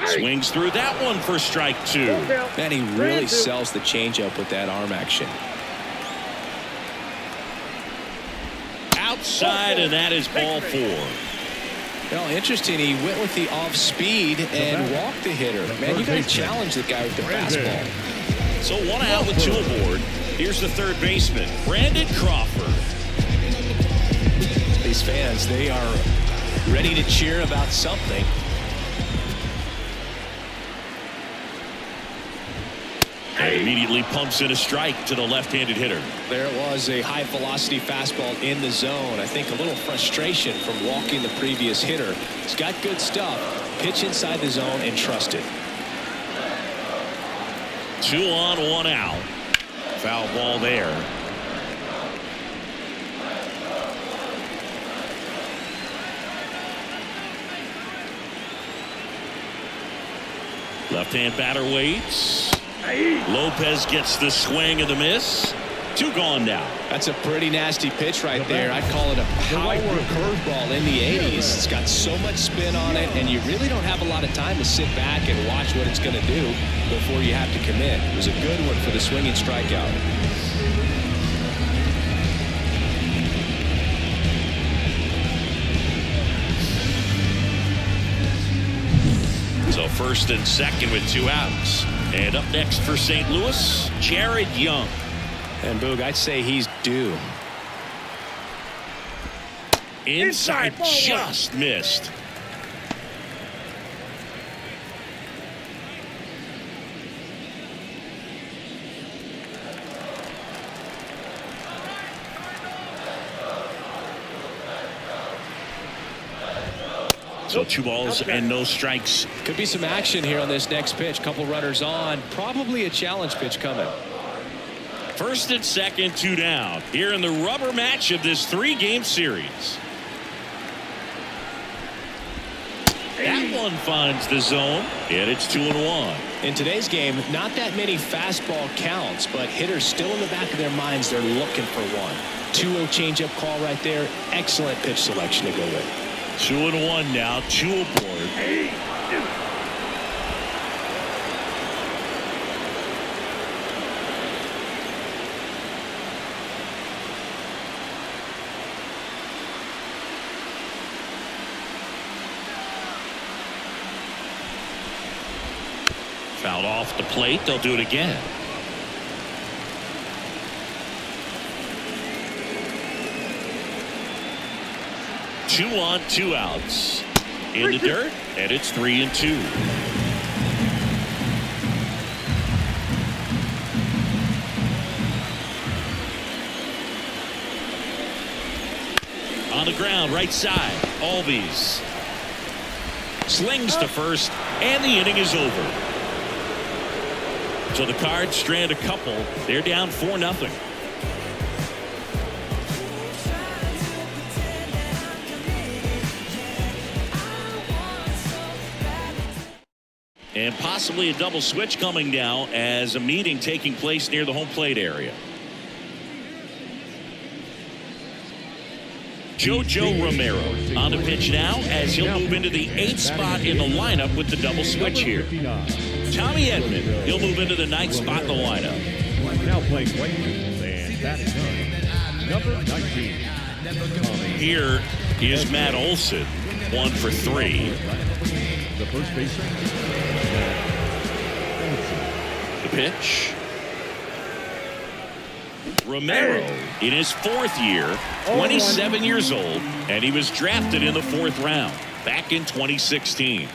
Swings through that one for strike two. And he really sells the changeup with that arm action. Outside, and that is ball four. Well, interesting. He went with the off speed and walked the hitter. Man, you got to challenge the guy with the fastball. So 1 out with 2 aboard. Here's the third baseman, Brandon Crawford. These fans, they are ready to cheer about something. And immediately pumps in a strike to the left-handed hitter. There it was, a high velocity fastball in the zone. I think a little frustration from walking the previous hitter. He's got good stuff. Pitch inside the zone and trust it. 2 on, 1 out. Foul ball there. Left-hand batter waits. Lopez gets the swing and the miss. 2 gone now. That's a pretty nasty pitch right there. I'd call it a power curveball in the 80s. It's got so much spin on it, and you really don't have a lot of time to sit back and watch what it's going to do before you have to commit. It was a good one for the swinging strikeout. So first and second with 2 outs. And up next for St. Louis, Jared Young. And Boog, I'd say he's due. Inside, just missed. So 2 balls and no strikes. Could be some action here on this next pitch. Couple runners on. Probably a challenge pitch coming. First and second, 2 down. Here in the rubber match of this 3-game series. That one finds the zone, and it's 2-1. In today's game, not that many fastball counts, but hitters still in the back of their minds, they're looking for one. 2-0 changeup call right there. Excellent pitch selection to go with. 2-1 now, 2 aboard. Fouled off the plate. They'll do it again. Two on, 2 outs. In the dirt, and it's 3-2. On the ground, right side, Albies slings to first, and the inning is over. So the Cards strand a couple. They're down 4-0. And possibly a double switch coming now as a meeting taking place near the home plate area. JoJo Romero on the pitch now as he'll move into the 8th spot in the lineup with the double switch here. Tommy Edman, he'll move into the 9th spot in the lineup. Now playing right field and batting 9, number 19. Here is Matt Olson, 1 for 3. The first baseman. The pitch. Romero in his 4th year, 27 years old, and he was drafted in the 4th round back in 2016.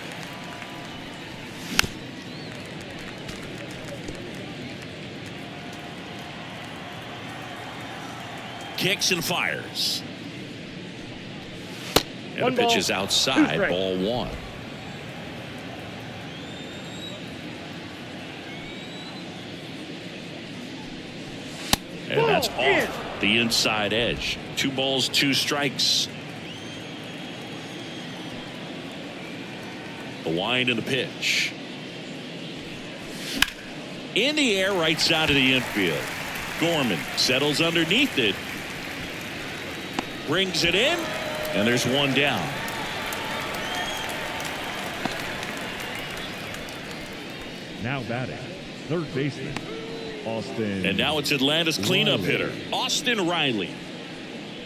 Kicks and fires. And the pitch is outside, ball 1. And that's off the inside edge. 2 balls, 2 strikes. The wind and the pitch. In the air, right side of the infield. Gorman settles underneath it. Brings it in. And there's 1 down. Now batting, third baseman, Austin. And now it's Atlanta's cleanup hitter, Austin Riley.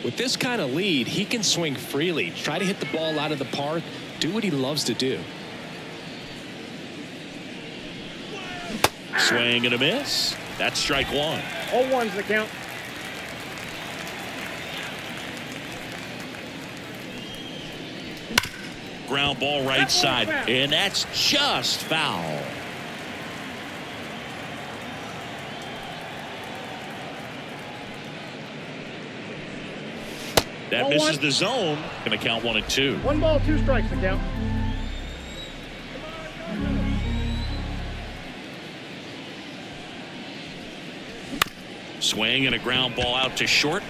With this kind of lead, he can swing freely, try to hit the ball out of the park, do what he loves to do. Swing and a miss. That's strike one. All ones the count. Ground ball right side, and that's just foul. That misses the zone. Going to count 1-2. 1 ball, 2 strikes the count. Swing and a ground ball out to short.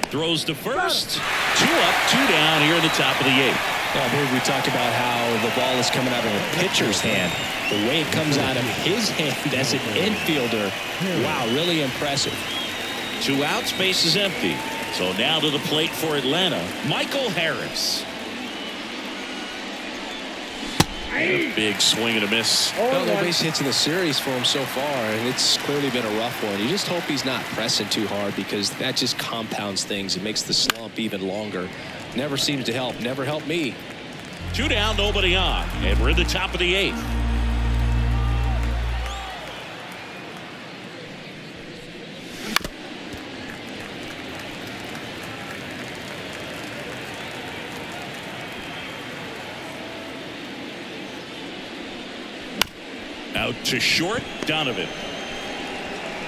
Throws to first. 2 up, 2 down here in the top of the 8th. Well, I believe we talked about how the ball is coming out of a pitcher's hand. The way it comes out of his hand as an infielder, wow, really impressive. 2 outs, base is empty. So now to the plate for Atlanta, Michael Harris. A big swing and a miss. Well, no base hits in the series for him so far, and it's clearly been a rough one. You just hope he's not pressing too hard, because that just compounds things. It makes the slump even longer. Never seems to help. Never helped me. 2 down, nobody on, and we're in the top of the 8th. Out to short, Donovan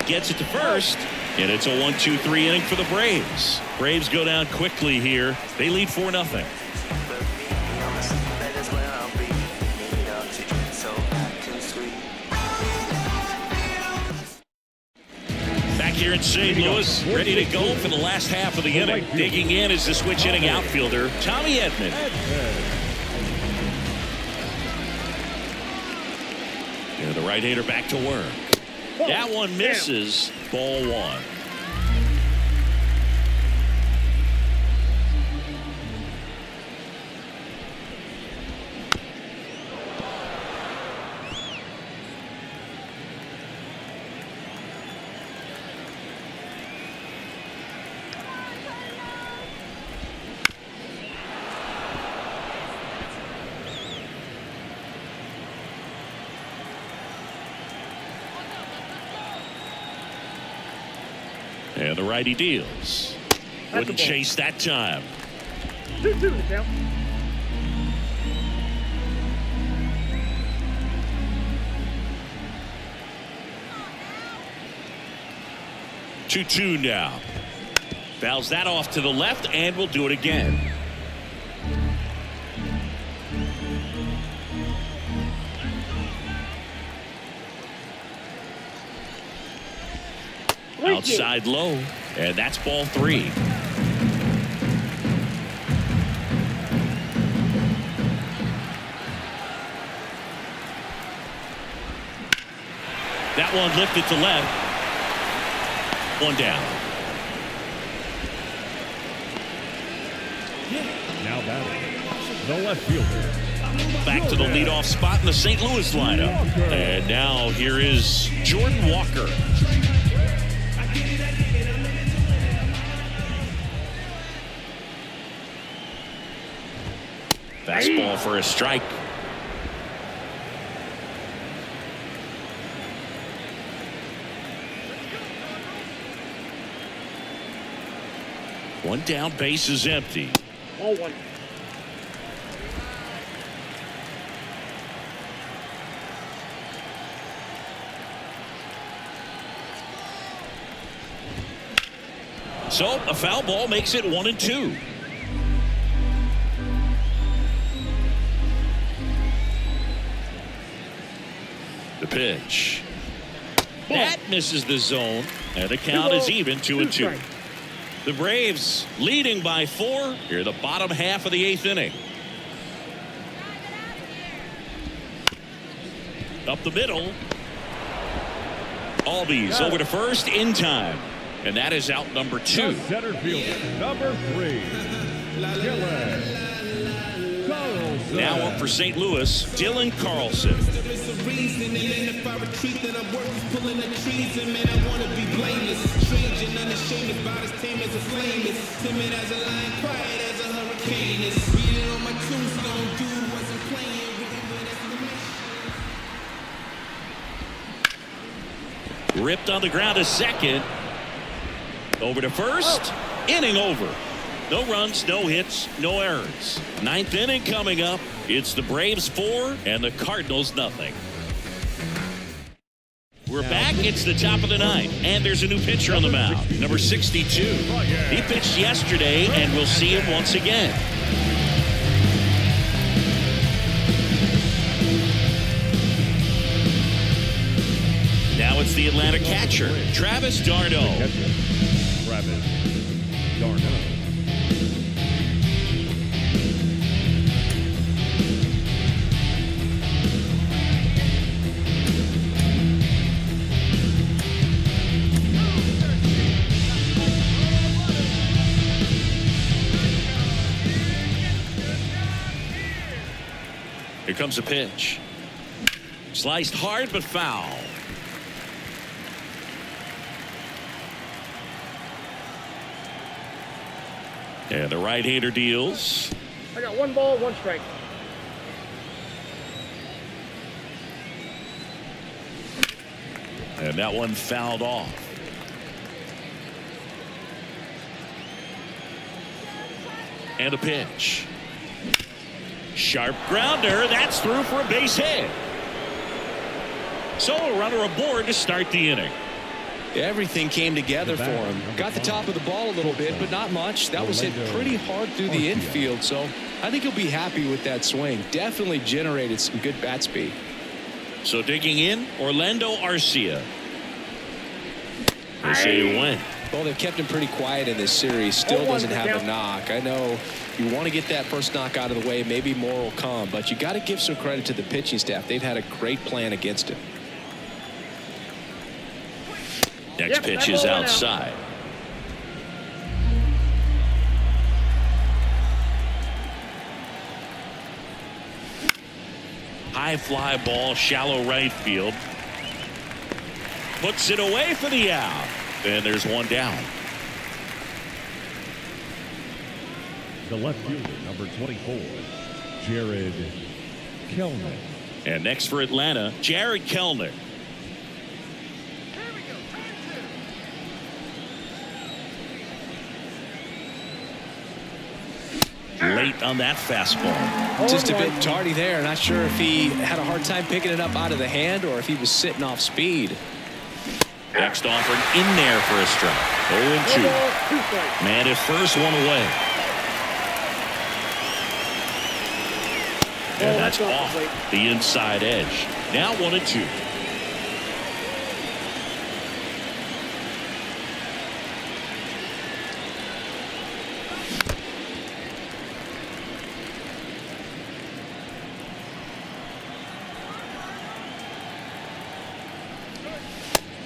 gets it to first, and it's a 1-2-3 inning for the Braves. Braves go down quickly here. They lead 4-0. Back here in St. Louis, ready to go for the last half of the inning. Digging in is the switch hitting outfielder, Tommy Edman. And the right-hander back to work. That one misses. Ball 1. And the righty deals. Wouldn't chase that time. 2-2 the count. Two now. Fouls that off to the left, and we'll do it again. Outside low, and that's ball 3. That one lifted to left. 1 down. Now batting, the left fielder. Back to the leadoff spot in the St. Louis lineup. And now here is Jordan Walker. Fastball for a strike. One down, base is empty. Ball 1. So a foul ball makes it 1-2. The pitch. That misses the zone, and the count is even 2-2. The Braves leading by 4 here, the bottom half of the 8th inning. Up the middle. Albies over to first in time, and that is out number 2. The center fielder, number 3. Now up for St. Louis, Dylan Carlson. reason. And then if I retreat, then I'm worth pulling the trees. And man, I wanna be blameless, strange and unashamed, about as tame as a flame is, timid as a lion, quiet as a hurricane is. Reading on my tombstone, dude wasn't playing with it. Ripped on the ground to second. Over to first. Inning over. No runs, no hits, no errors. Ninth inning coming up. It's the Braves 4 and the Cardinals nothing. We're back. It's the top of the ninth, and there's a new pitcher on the mound, number 62. He pitched yesterday, and we'll see him once again. Now it's the Atlanta catcher, Travis d'Arnaud. Travis d'Arnaud. Here comes a pitch. Sliced hard but foul. And the right-hander deals. I got 1 ball, 1 strike. And that one fouled off. And a pitch. Sharp grounder. That's through for a base hit. So a runner aboard to start the inning. Everything came together for him. Got the top of the ball a little bit, but not much. That was hit pretty hard through the infield, so I think he'll be happy with that swing. Definitely generated some good bat speed. So digging in, Orlando Arcia. They say he went. Well, they've kept him pretty quiet in this series. Still doesn't have a knock. I know you want to get that first knock out of the way. Maybe more will come, but you got to give some credit to the pitching staff. They've had a great plan against him. Next pitch is outside. High fly ball, shallow right field. Puts it away for the out. And there's one down. The left fielder, number 24, Jared Kellner. And next for Atlanta, Jared Kellner. Late on that fastball. Just a bit tardy there. Not sure if he had a hard time picking it up out of the hand or if he was sitting off speed. Next offered in there for a strike. 0-2. Man at first, one away. And that's off the inside edge. Now 1-2.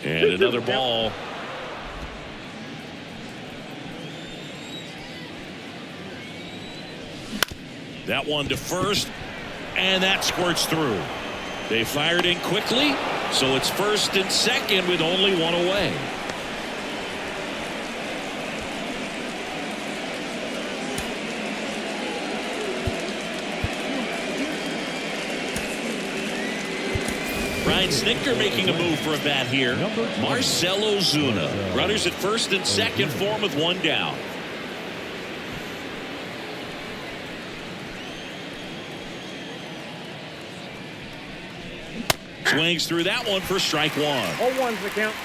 And another ball. That one to first, and that squirts through. They fired in quickly, so it's first and second with only one away. Ryan Snitker making a move for a bat here. Marcell Ozuna. Runners at first and second for him with one down. Swings through that one for strike one. 0-1's the count.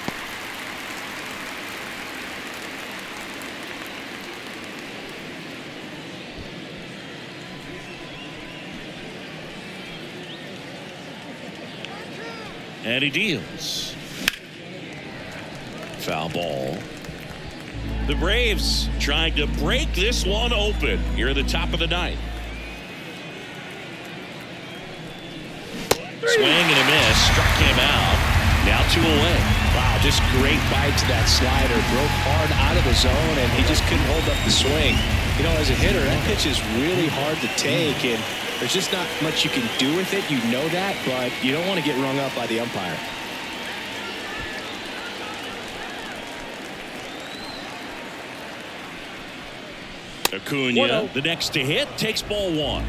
And he deals. Foul ball. The Braves trying to break this one open here at the top of the ninth. Swing and a miss. Struck him out. Now 2 away. Wow, just great bite to that slider. Broke hard out of the zone, and he just couldn't hold up the swing. You know, as a hitter, that pitch is really hard to take, and there's just not much you can do with it. You know that, but you don't want to get rung up by the umpire. Acuna, the next to hit, takes ball one.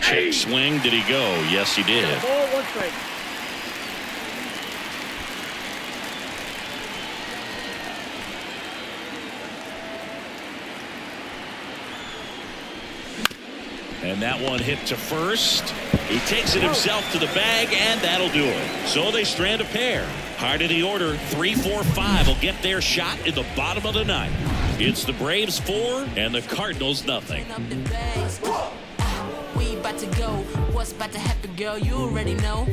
Check swing. Did he go? Yes, he did. Ball, one strike. And that one hit to first. He takes it himself to the bag, and that'll do it. So they strand a pair. Hard in the order, 3, 4, 5 will get their shot in the bottom of the ninth. It's the Braves 4 and the Cardinals nothing. We about to go. What's about to happen, girl? You already know.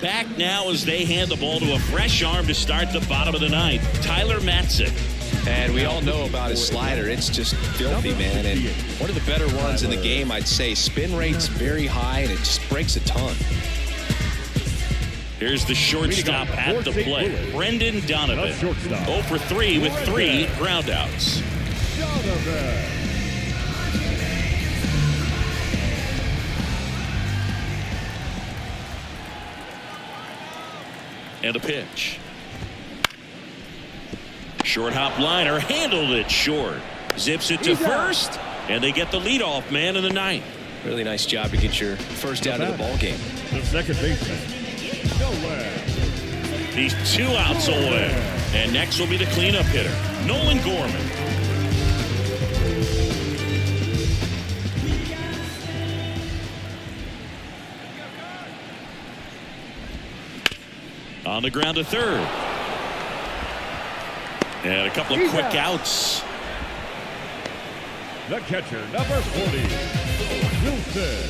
Back now as they hand the ball to a fresh arm to start the bottom of the ninth. Tyler Matzik. And we all know about his slider. It's just filthy, man. And one of the better ones in the game, I'd say. Spin rate's very high, and it just breaks a ton. Here's the shortstop at the plate, Brendan Donovan. 0 for 3 with 3 groundouts. And a pitch. Short hop liner, handled it short. Zips it to first, and they get the leadoff man in the ninth. Really nice job to get your first out of the ball game. The second baseman. He's 2 outs away. And next will be the cleanup hitter, Nolan Gorman. On the ground to third. And a couple of quick outs. The catcher, number 40, Wilson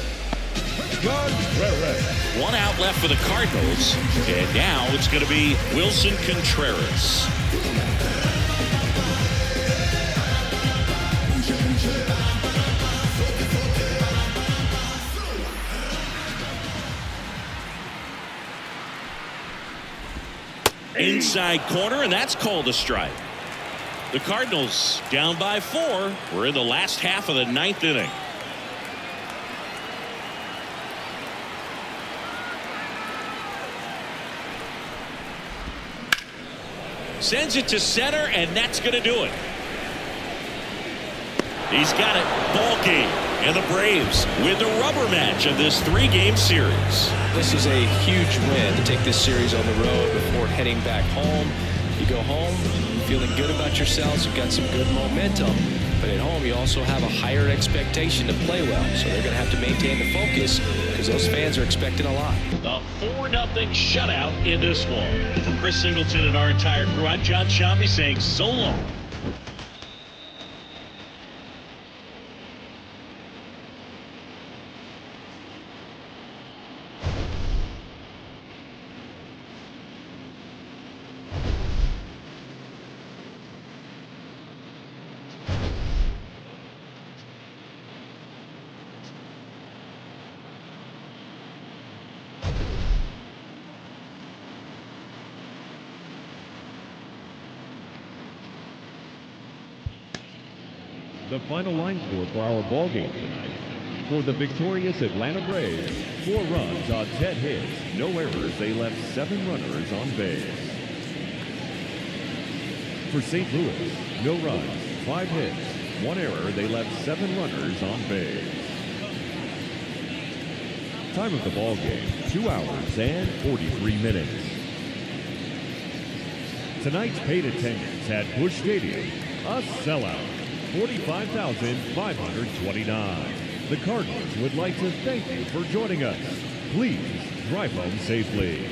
Contreras. 1 out left for the Cardinals. And now it's going to be Wilson Contreras. Inside corner, and that's called a strike. The Cardinals down by 4. We're in the last half of the ninth inning. Sends it to center, and that's going to do it. He's got it. Ball game. And the Braves win the rubber match of this 3-game series. This is a huge win to take this series on the road before heading back home. You go home feeling good about yourselves. You've got some good momentum. But at home, you also have a higher expectation to play well. So they're going to have to maintain the focus because those fans are expecting a lot. The 4-0 shutout in this one. For Chris Singleton and our entire crew, I'm John Shambi saying so long. The final line score for our ball game tonight. For the victorious Atlanta Braves, 4 runs on 10 hits, no errors. They left 7 runners on base. For St. Louis, no runs, 5 hits, 1 error. They left 7 runners on base. Time of the ball game, 2 hours and 43 minutes. Tonight's paid attendance at Busch Stadium, a sellout. 45,529. The Cardinals would like to thank you for joining us. Please drive home safely.